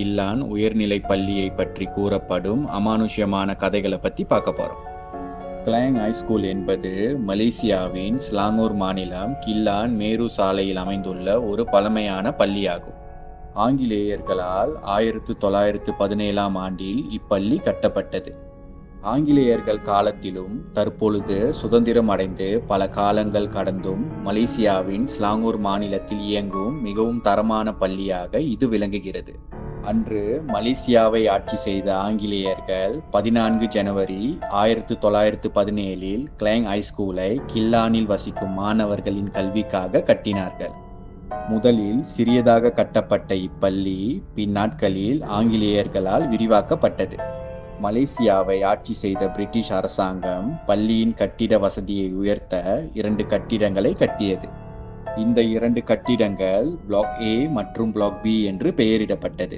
கில்லான் உயர்நிலை பள்ளியை பற்றி கூறப்படும் அமானுஷ்யமான கதைகளை பற்றி பார்க்க போகிறோம். கிளாங் ஹைஸ்கூல் என்பது மலேசியாவின் ஸ்லாங்கூர் மாநிலம் கில்லான் மேரு சாலையில் அமைந்துள்ள ஒரு பழமையான பள்ளியாகும். ஆங்கிலேயர்களால் 1917ஆம் ஆண்டில் இப்பள்ளி கட்டப்பட்டது. ஆங்கிலேயர்கள் காலத்திலும் தற்பொழுது சுதந்திரம் அடைந்து பல காலங்கள் கடந்தும் மலேசியாவின் ஸ்லாங்கூர் மாநிலத்தில் இயங்கும் மிகவும் தரமான பள்ளியாக இது விளங்குகிறது. அன்று மலேசியாவை ஆட்சி செய்த ஆங்கிலேயர்கள் 14 ஜனவரி 1917இல் கிளாங் ஹைஸ்கூலை கில்லானில் வசிக்கும் மாணவர்களின் கல்விக்காக கட்டினார்கள். முதலில் சிறியதாக கட்டப்பட்ட இப்பள்ளி பின்னாட்களில் ஆங்கிலேயர்களால் விரிவாக்கப்பட்டது. மலேசியாவை ஆட்சி செய்த பிரிட்டிஷ் அரசாங்கம் பள்ளியின் கட்டிட வசதியை உயர்த்த 2 கட்டிடங்களை கட்டியது. இந்த 2 கட்டிடங்கள் பிளாக் ஏ மற்றும் பிளாக் பி என்று பெயரிடப்பட்டது.